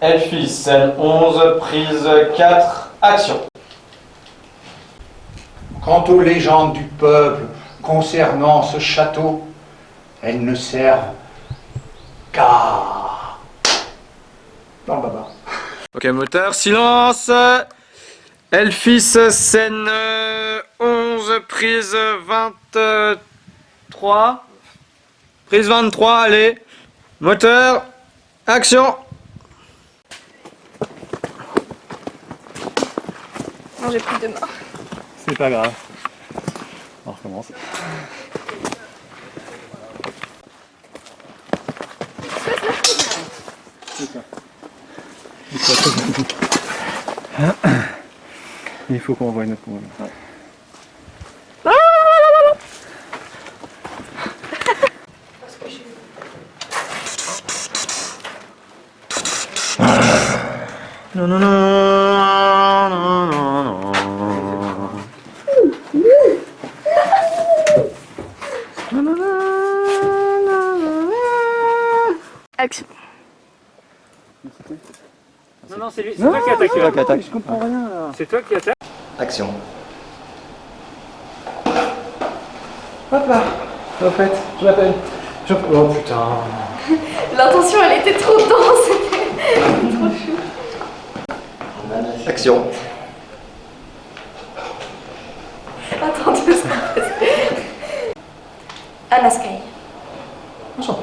Elfis, scène 11, prise 4, action. Quant aux légendes du peuple concernant ce château, elles ne servent qu'à... dans le baba. Ok, moteur, silence. Elfis, scène 11, prise 23. Prise 23, allez. Moteur, action. Non, j'ai plus de main. C'est pas grave. On recommence. C'est ça. Il faut qu'on envoie une autre commande. Ouais. Non, non, non, non, non, non. Action. Non, non, c'est lui, c'est toi qui attaque. C'est toi qui attaque. Je comprends rien là. C'est toi qui attaque. Action. Hop là. Au fait, je m'appelle. Oh putain. L'intention, elle était trop dense. C'était trop chou. Action. Attends 2 secondes. Anaskai. Enchanté.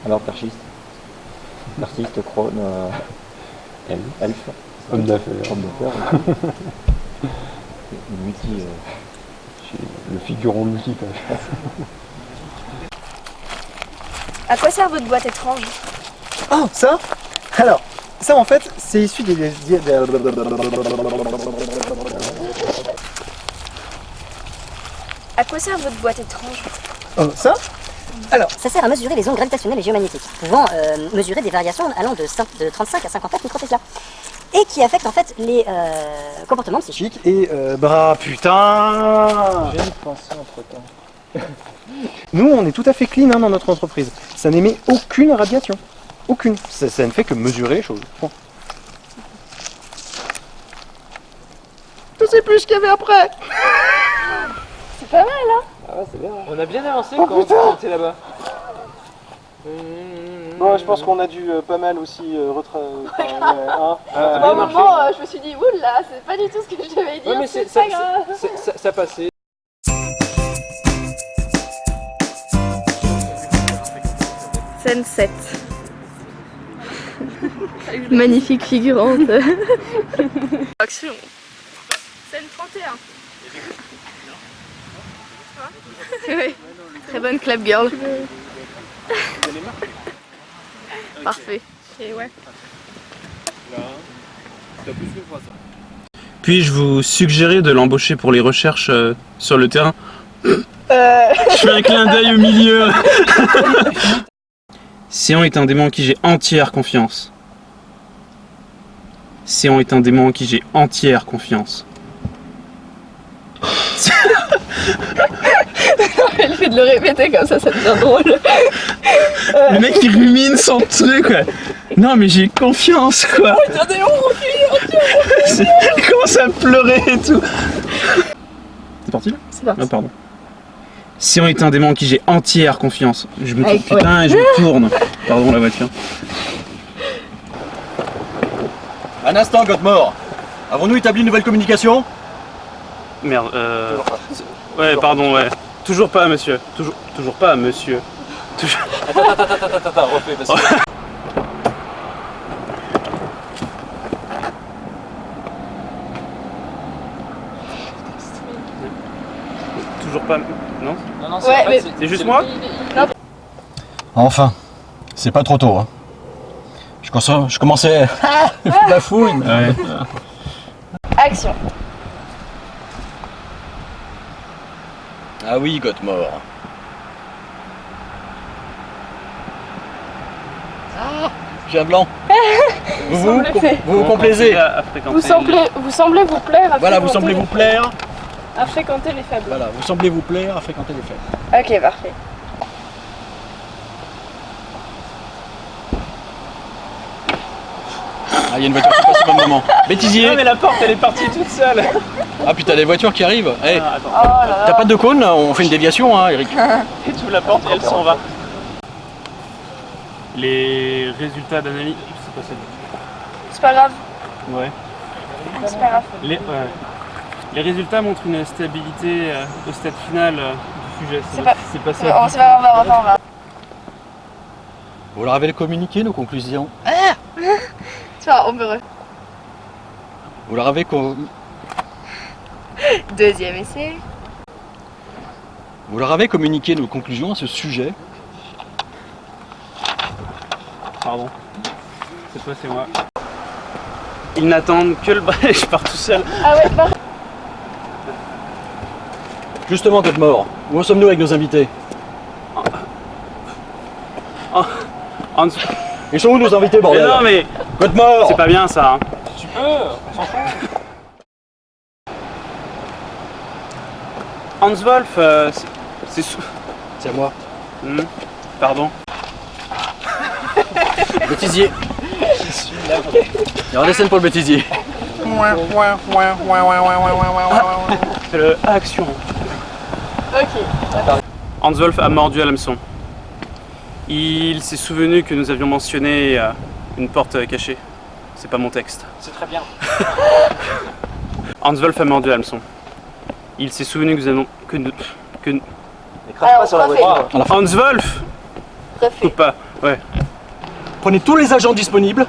Alors, perchiste. Artiste, crone, elfe. Homme d'affaires. Homme d'affaires. Multi. Le figuron multiple. À quoi sert votre boîte étrange? Oh, ça? Alors, ça en fait, c'est issu des... À quoi sert votre boîte étrange? Oh, ça? Alors, Ça sert à mesurer les ondes gravitationnelles et géomagnétiques, pouvant mesurer des variations allant de 35 à 54 microtesla, et qui affectent en fait les comportements psychiques. chic et bras, putain! J'ai pensé entre temps. Nous, on est tout à fait clean hein, dans notre entreprise. Ça n'émet aucune radiation. Aucune. Ça ne fait que mesurer les choses. Point. Je sais plus ce qu'il y avait après! C'est pas mal, hein? Ah ouais, c'est bien. On a bien avancé Oh, quand putain. on était là-bas. Bon, je pense qu'on a dû pas mal aussi À un moment, je me suis dit, oula, c'est pas du tout ce que je devais dire, Ouais, mais c'est pas grave. ça passait. Scène 7. Magnifique figurante. Action. Scène 31. Oui. Très bonne clap girl. Parfait. Et ouais. Puis-je vous suggérer de l'embaucher pour les recherches sur le terrain? Je fais un clin d'œil au milieu. Sion est un démon en qui j'ai entière confiance. Sion est un démon en qui j'ai entière confiance. Elle fait de le répéter comme ça devient drôle. Le mec il rumine son truc quoi. Non mais j'ai confiance quoi. Il commence à pleurer et tout. C'est parti là? C'est parti. Ah pardon. Sion est un démon en qui j'ai entière confiance. Je me Avec- tourne, putain, et je me tourne. Pardon la voiture. Un instant, Godmore. Avons-nous établi une nouvelle communication? Merde, ouais, pardon, ouais. Toujours pas, monsieur. Toujours pas, monsieur. Toujours... Attends, refais, parce que... Toujours pas... Non? Non, non, Ouais, mais... C'est juste moi? Enfin, c'est pas trop tôt. Hein. Je commençais... la fouille. Ouais. Action. Ah oui, Godmore. J'ai un blanc. Vous vous On complaisez. continue à fréquenter Vous semblez vous plaire à Voilà, vous fréquenter semblez les- vous plaire. à fréquenter les faibles. Voilà, vous semblez vous plaire à fréquenter les fêtes. Ok, parfait. Ah, il y a une voiture qui passe au bon moment. Bêtisier. Non mais la porte elle est partie toute seule. Ah putain, les voitures qui arrivent. Eh, Ah, attends. Oh là là. t'as pas de cône là? On fait une déviation, hein, Eric. Et tu ouvres la porte et elle s'en va. Les résultats d'analyse. C'est quoi ça? C'est pas grave. Ouais. C'est pas grave. Les résultats montrent une stabilité au stade final du sujet. C'est pas- C'est pas C'est pas grave, on va. Vous leur avez communiqué nos conclusions. Tu vois, on peut re- Vous leur avez Deuxième essai. Vous leur avez communiqué nos conclusions à ce sujet. Pardon. Cette fois c'est moi. Ils n'attendent que le bail, je pars tout seul. Ah ouais, bah. Justement, Code Mort, où en sommes-nous avec nos invités? En dessous. Ils sont où nos invités, Mais bordel? non mais Code Mort! c'est pas bien ça. Hein. Tu peux, on s'en fout. Hans Wolf, c'est C'est à moi. Pardon. Bêtisier. Il y aura des scènes pour le bêtisier. C'est le action. Ok. Hans Wolf a mordu à l'hameçon. Il s'est souvenu que nous avions mentionné une porte cachée. C'est pas mon texte. C'est très bien. Hans Wolf a mordu à l'hameçon. Il s'est souvenu que nous avons... que Crache pas sur la voiture. Hans Wolf Refait. Ou pas, ouais. Prenez tous les agents disponibles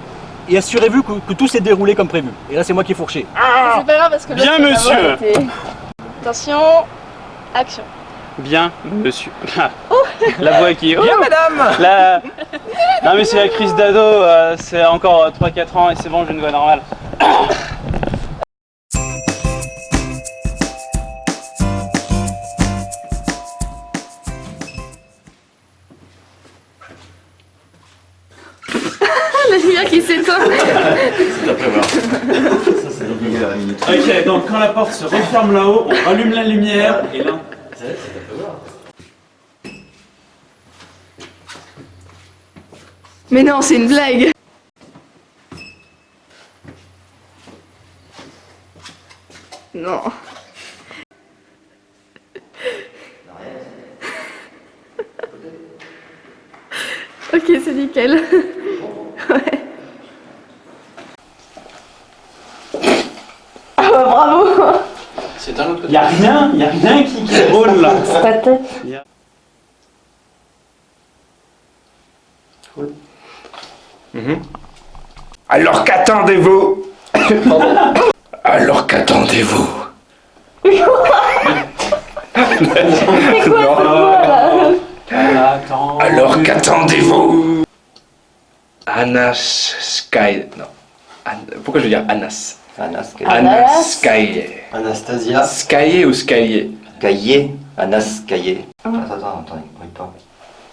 et assurez-vous que tout s'est déroulé comme prévu. Et là, c'est moi qui ai fourché. C'est pas grave parce que Bien, l'autre, monsieur. la voix était- Attention. Action. Bien, monsieur. La voix qui... Bien, madame. La... Non mais c'est la crise d'ado, c'est encore 3-4 ans et c'est bon, j'ai une voix normale. La lumière qui s'éteint. Ok, donc quand la porte se referme là-haut, on rallume la lumière et là... Mais non, c'est une blague. Non. Ok, c'est nickel. Ouais. Ah bah bravo. C'est un autre côté. Y'a rien qui roule là. C'est ta tête. Alors qu'attendez-vous? Alors qu'attendez-vous? C'est quoi ce voix là? Alors qu'attendez-vous? Anas Sky. Non. Pourquoi je veux dire Anas? Anas, Anas Sky. Anastasia. Sky ou Sky? Caillé. Anas Caillé. Attends, il pas.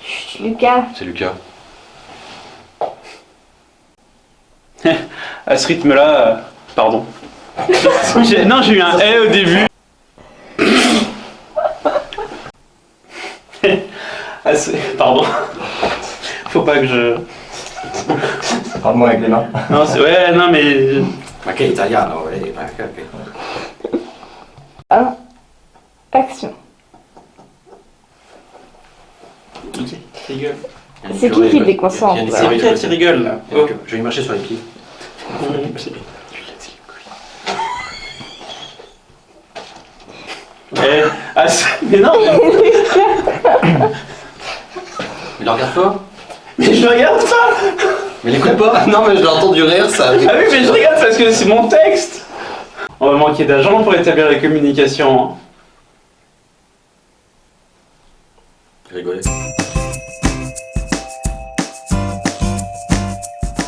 Chut, Lucas. C'est Lucas. À ce rythme-là, pardon. Non, j'ai eu un « eh » au début. Pardon. Faut pas que je... Parle-moi avec les mains. Non, ouais, non mais... Ok, italiano. Ok. Action. Rigole. C'est qui déconcentre là? C'est Mickaël qui rigole là. Oh. Je vais y marcher sur les pieds. Mais non. Mais le regarde pas. Mais je regarde pas. Mais l'écoute pas. Non, mais je l'entends du rire, ça. Ah oui, mais je regarde parce que c'est mon texte. On va manquer d'agents pour établir la communication. Hein. Rigolez.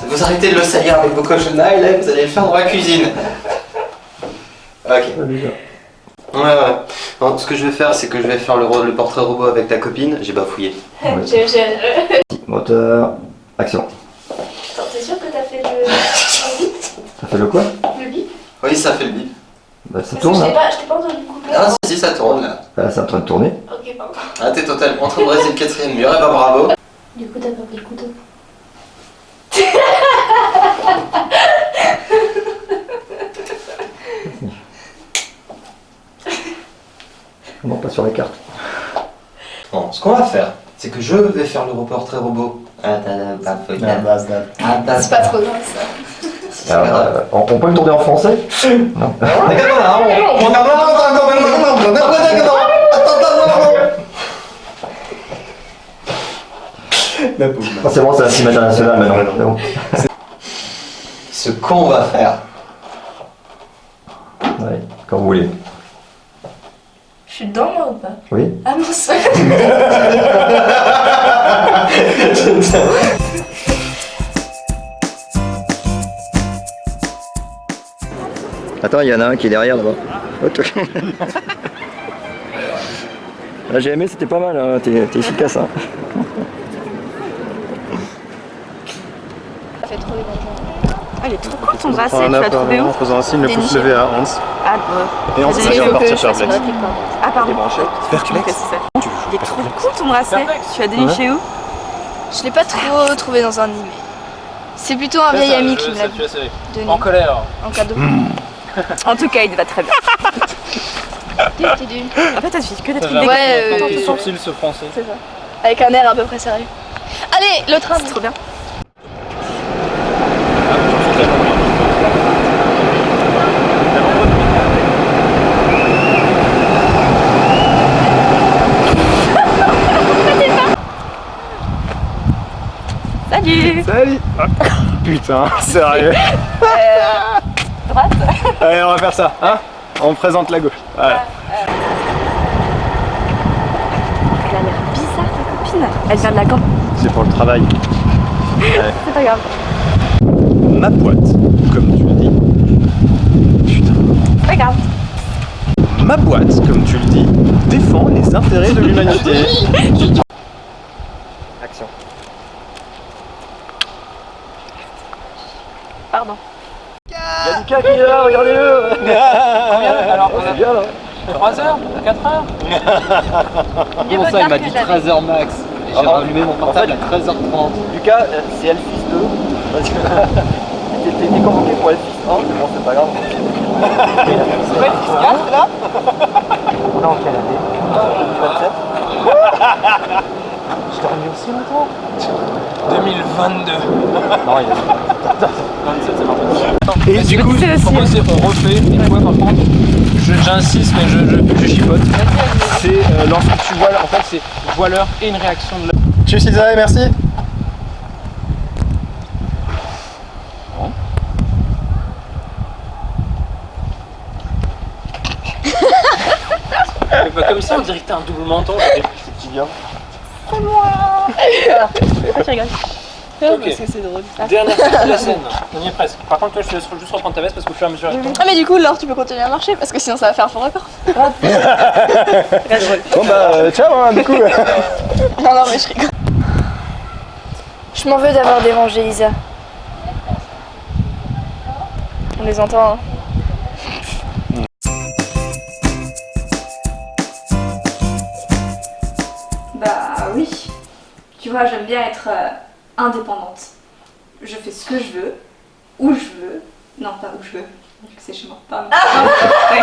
Vous arrêtez de le salir avec vos cochonnailles, là, vous allez le faire dans la cuisine. Ok. Ouais. Non, ce que je vais faire, c'est que je vais faire le portrait robot avec ta copine. J'ai bafouillé. J'ai- Moteur. Action. Sortez sûr que t'as fait le bip? Ça fait le quoi? Le bip? Oui, ça fait le bip. Bah ça Parce que tourne je t'ai là. pas entendu couper. Ah si, ça tourne là. Ah, c'est en train de tourner. Ok, pardon. Ah, t'es totalement en train de briser le quatrième mur, et bah bravo. Du coup, t'as pas pris le couteau. Non, pas sur les cartes. Bon, ce qu'on va faire, c'est que je vais faire le portrait robot. Ah, C'est pas trop grave ça. on peut le tourner en français? Non. Ah, c'est bon, c'est un film international maintenant. C'est bon. Ce qu'on va faire. Ouais, quand vous voulez. Je suis dedans moi ou pas? Oui. Ah mince. Attends, il y en a un qui est derrière là-bas. Là, j'ai aimé, c'était pas mal, hein. T'es efficace. Hein. Ça fait trop les bonjours. Ah, il est trop cool ton bracelet, tu l'as trouvé où? En faisant un signe, le pouce levé à Hans. Ah, ouais. Et Hans, ça vient partir sur Black. Ah, pardon. Débranché. Tu me précises. Il est trop cool ton bracelet. Tu l'as déniché où? Je l'ai pas trop trouvé dans un email. C'est plutôt un vieil ami qui me l'a donné. En colère. En cadeau. En tout cas, il te va très bien. En fait, t'as fait que des trucs dégueulasses. Ouais, Tes sourcils se froncer. c'est ça. Avec un air à peu près sérieux. Allez, le train. C'est trop bien. Salut. Salut. Putain, sérieux. Droite. Allez, on va faire ça, hein? On présente la gauche. Voilà. Elle a l'air bizarre ta copine. Elle vient de la campagne. C'est pour le travail. C'est pas grave. Ma boîte, comme tu le dis. Putain. Pas grave. Ma boîte, comme tu le dis, défend les intérêts de l'humanité. Action. Pardon. Il y a Lucas qui est là, regardez-le. Alors, C'est bien là. 3 heures 4 heures Comment ça, il m'a dit 13h max. Et j'ai rallumé mon portable à 13h30. Lucas, c'est Elfis 2. Parce que t'es convoqué pour Elfis 1, mais bon, c'est pas grave. C'est pas Elfis 4 là? Non, quelle année 2027. Je t'ai remis aussi longtemps. 2022. Non, il y a 27, c'est parfait. Et du coup, Pourquoi on refait une fois par contre? J'insiste, mais je chipote. C'est lorsque tu vois, en fait, c'est je vois l'heure et une réaction de l'heure. Tchuss Isaïe, merci. Bah, comme ça, on dirait que t'as un double menton. C'est qui vient. Pourquoi tu rigoles? Ok. Parce que c'est drôle. Dernière partie de la scène. On y est presque. Par contre, toi, je te laisse juste reprendre ta veste parce qu'au fur et à mesure, elle tombe. Ah mais du coup, Laure, tu peux continuer à marcher parce que sinon ça va faire un faux record. Bon bah, ciao hein, du coup. Non, non, mais je rigole. Je m'en veux d'avoir dérangé Lisa. On les entend, hein. Bah oui. Tu vois, j'aime bien être indépendante. Je fais ce que je veux, où je veux. Non, pas où je veux. Vu que c'est chez moi. Pardon. Ouais.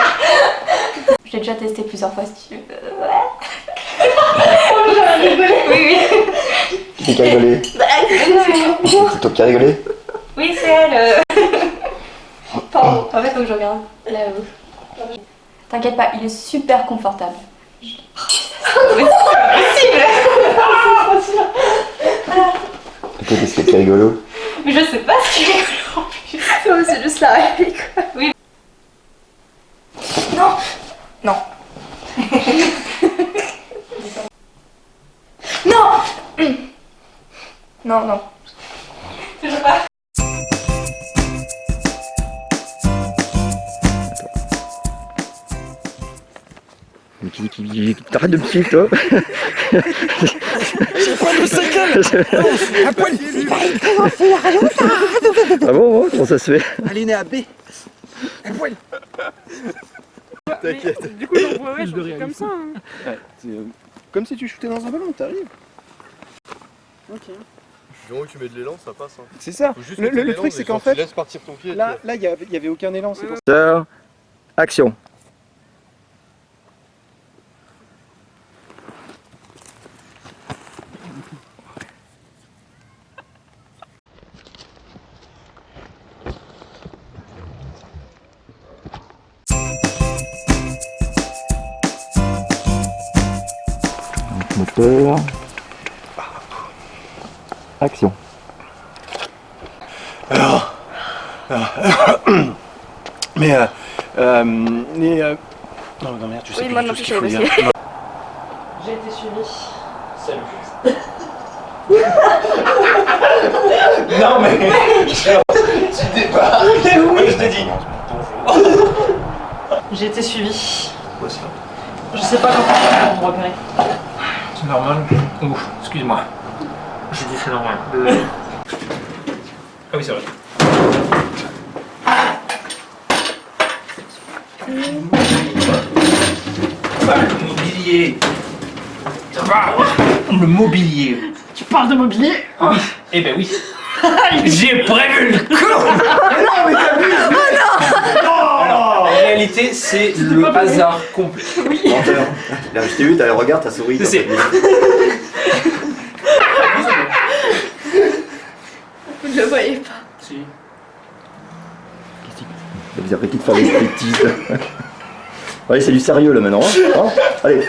J'ai déjà testé plusieurs fois si tu veux. Ouais. J'aurais rigolé. Oui, Qui a rigolé? C'est toi qui as rigolé? oui, c'est elle. Pardon. En fait, faut que je regarde. Là-haut. T'inquiète pas, il est super confortable. Qu'est-ce qui est rigolo? Mais je sais pas ce qu'il est rigolo en plus. Non, mais c'est juste la réplique. Oui. Non. Non. Non. Non, non. Toujours pas. T'arrêtes de me suivre, toi. Un poil. Ah bon, comment ça se fait? Alinéa B. Un poil. T'inquiète. Du coup, ouais, je fais comme ça. Hein. Ouais, comme si tu shootais dans un ballon, t'arrives. Ok. Du moment que tu mets de l'élan, ça passe. Hein. C'est ça. Le truc, c'est qu'en fait, tu laisses partir ton pied. là, il y avait aucun élan. C'est pour ça. Action. Moteur. Action. Non, non, merde, tu sais Oui, plus moi du non tout plus, ce qu'il faut je dire. sais. J'ai été suivi. Salut. Non mais... Tu débarques. Oui, je te dis. J'ai été suivi. Quoi ça? Je sais pas quand ils vont me repérer. C'est normal. Ouh, excuse-moi. J'ai dit c'est normal. Ah oui, c'est vrai. Le mobilier. Ça va. Le mobilier. Tu parles de mobilier? Oui. Eh ben oui. J'ai prévu le coup. Non, mais t'abuses. Alors, en réalité, c'est le hasard complet. Menteur. Là, je t'ai vu, t'as le regard, t'as souri. C'est... Vous ne le voyez pas. Si. Vous avez qui de faire des striptease. Allez, c'est du sérieux là maintenant. Hein, allez.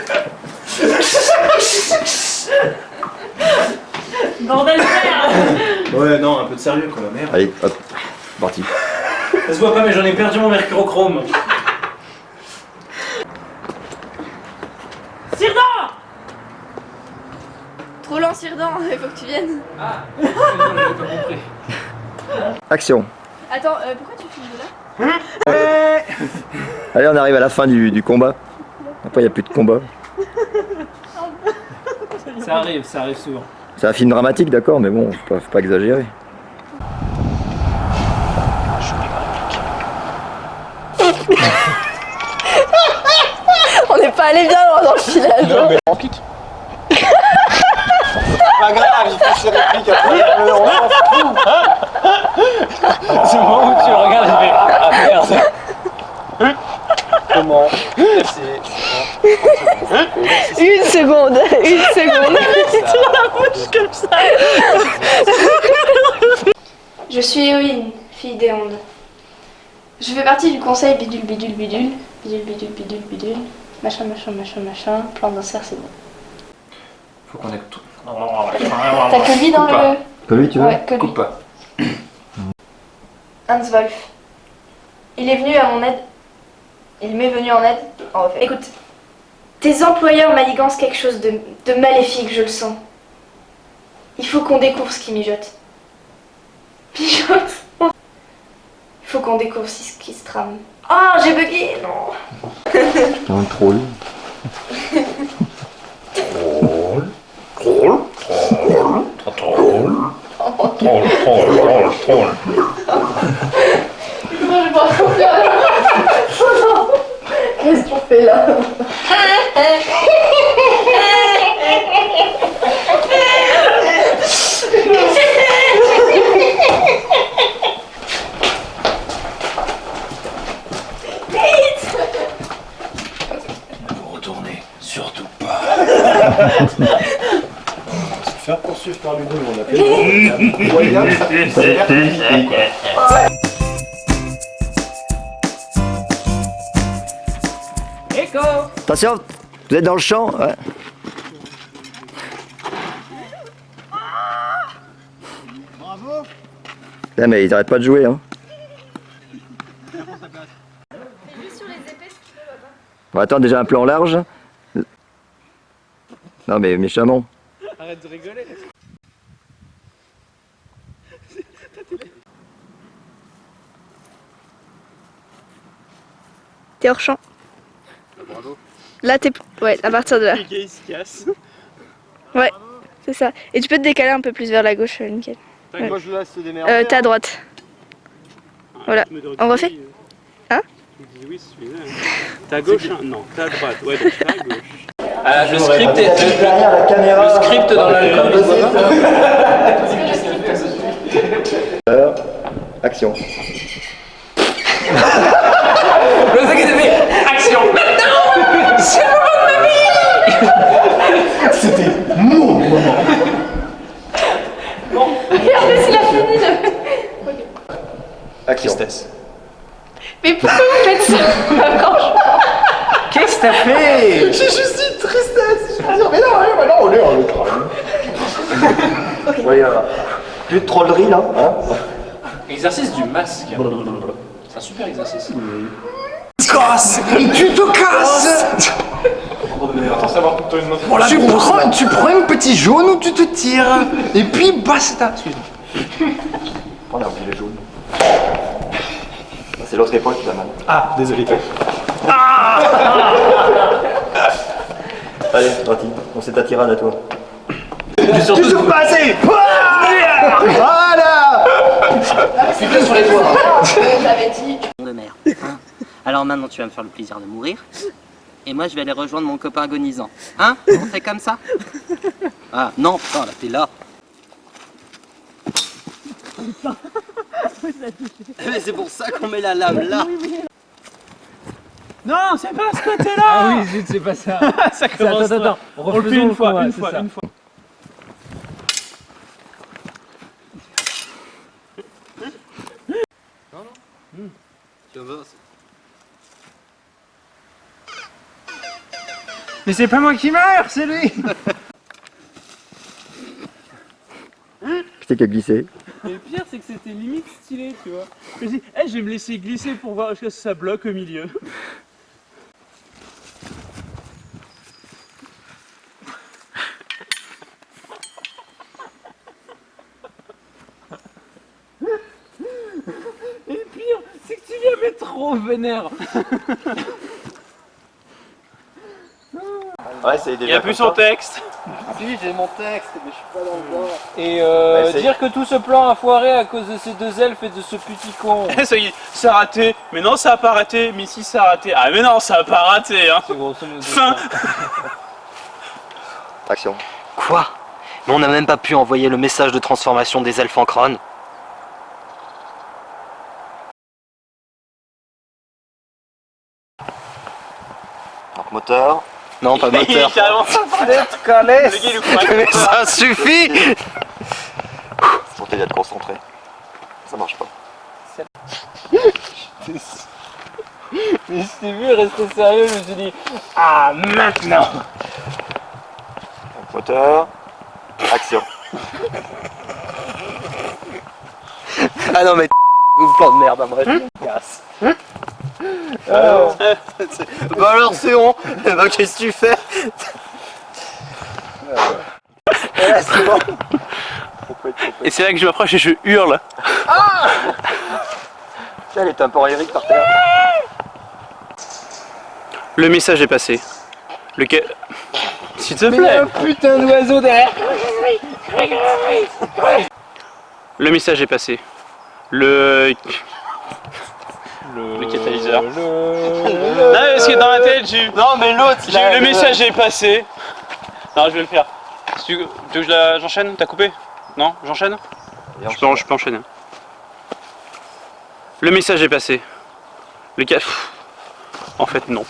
Bordel de merde! Ouais, non, un peu de sérieux quoi, merde. Allez, hop, parti. Ça se voit pas, mais j'en ai perdu mon mercurochrome. Sirdan! Trop lent, Sirdan, il faut que tu viennes. Ah, excuse-moi, j'avais pas compris. Action. Attends, pourquoi tu filmes là? Allez, on arrive à la fin du combat. Après, il n'y a plus de combat. Ça arrive souvent. C'est un film dramatique, d'accord, mais bon, faut pas exagérer. On n'est pas allé bien loin dans le filage. Non, mais en pique. Pas grave, il fait ses répliques après. On s'en fout. C'est le moment où tu le regardes et tu fais ah merde. Comment? Une seconde. Sur la bouche comme ça. Je suis Héroïne, fille des ondes. Je fais partie du conseil bidule, bidule, bidule, bidule, bidule, bidule, bidule, machin, machin, machin, machin, plan d'un cerf, c'est bon. Faut qu'on ait tout. T'as que lui dans le... Que lui, tu veux? Ouais, que lui. Coupe pas. Hans Wolf. Il est venu à mon aide. Il m'est venu en aide. En refait. Écoute, tes employeurs manigancent quelque chose de maléfique, je le sens. Il faut qu'on découvre ce qui mijote. Mijote? Il faut qu'on découvre ce qui se trame. Oh, j'ai bugué. Non. C'est un troll. Moi, je pense qu'on fait qu'est-ce qu'on fait là? Ne vous retournez surtout pas. Se faire poursuivre par l'une, on appelle. Royal, ça fait quoi. Echo! Attention, vous êtes dans le champ, ouais. Bravo. Putain, mais ils arrêtent pas de jouer, hein. Bon, attends, déjà un plan large. Non mais méchamment. Arrête de rigoler. T'es hors champ. Bravo. Là, t'es... Ouais, à partir de là. Le gars, il se casse. Ouais, c'est ça. Et tu peux te décaler un peu plus vers la gauche, nickel. Ouais. Moi je le laisse se démerder. T'es à droite. Voilà. On refait? Hein? Je dis oui, c'est celui-là. T'es à gauche, hein? Non, t'es à droite. Ouais, donc t'es à gauche. Le script est derrière la caméra. Le script dans l'alcool de Action. Le mec il fait action maintenant. C'est le moment de ma vie. C'était mon moment. Regardez s'il a fini de... Action. Tristesse. Mais pourquoi vous faites ça? Franchement. Qu'est-ce que t'as fait? J'ai juste dit tristesse. Je me dis, mais non, on est en le crâne. Oui, plus de trollerie là. Hein. Exercice du masque. C'est un super exercice. Casse. Tu te casses. Attends, savoir tout le temps une main. Tu prends un petit jaune où tu te tires. Et puis basta. Excuse-moi. On a oublié les jaunes. C'est l'autre épaule qui va mal. Ah, désolé. Allez, Rati, on s'est ta tirade à toi. Tu souffles pas assez. Voilà. Putain sur les doigts. J'avais dit... De mer. Hein. Alors maintenant tu vas me faire le plaisir de mourir. Et moi je vais aller rejoindre mon copain agonisant. Hein? On fait comme ça? Ah non, putain là t'es là. Mais c'est pour ça qu'on met la lame là. Non, c'est pas ce côté-là. Ah oui, zut, c'est pas ça. Ça commence. Attends. On le fait une fois, une fois. Mais c'est pas moi qui meurs, c'est lui. Qui c'est qui a glissé? Et le pire, c'est que c'était limite stylé, tu vois. Je me dis, je vais me laisser glisser pour voir est-ce que ça bloque au milieu. Et le pire, c'est que tu viens mettre trop vénère. Ouais, c'est Il n'y a plus son texte. Si, j'ai mon texte, mais je suis pas dans le bord. Et c'est- dire que tout ce plan a foiré à cause de ces deux elfes et de ce petit con. Ça y est, ça a raté. Mais non, ça a pas raté. Mais si, ça a raté. Ah, mais non, ça a pas raté, hein. C'est grosso modo Fin. ça. Action. Quoi? Mais on n'a même pas pu envoyer le message de transformation des elfes en crâne. Donc moteur. Non, pas Il est moteur. carrément ça. Le gars, il nous prend un Mais coup. ça suffit. C'est pour t'aider à te concentrer. Ça marche pas. Mais je t'ai vu rester sérieux, je me suis dit ah maintenant. Donc moteur. Action. Ah non mais plan de merde, hein, bref. Casse. Bah alors c'est on. Bah qu'est-ce que tu fais? C'est bon. Et c'est là que je m'approche et je hurle. Tiens, les temporaires par terre. Le message est passé. S'il te Mais plaît. un putain d'oiseau derrière. Le message est passé. Le catalyseur. Non, parce que dans ma tête, j'ai eu... Non mais l'autre. Le message est passé. Non, je vais le faire. Tu veux que j'enchaîne? T'as coupé? Non, j'enchaîne? Je peux enchaîner. Le message est passé. En fait, non.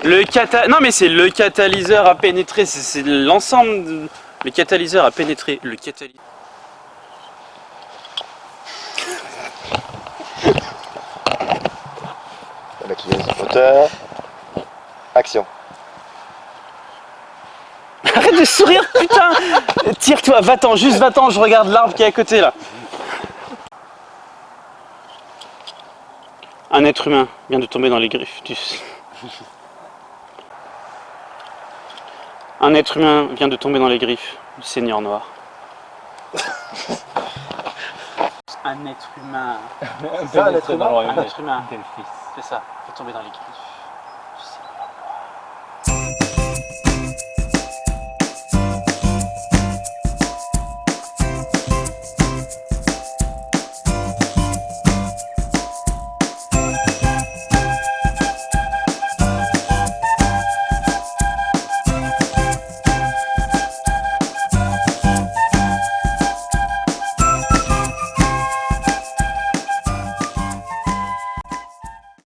Non, mais c'est le catalyseur a pénétré. C'est l'ensemble. Le catalyseur a pénétré. Le catalyseur. Le maquillage. Moteur. Action. Arrête de sourire, putain! Tire-toi, va-t'en, juste va-t'en, je regarde l'arbre qui est à côté là. Un être humain vient de tomber dans les griffes du... Un être humain vient de tomber dans les griffes du Seigneur Noir. Un être humain. Un être humain. Un être humain. C'est ça, fait tomber dans les griffes.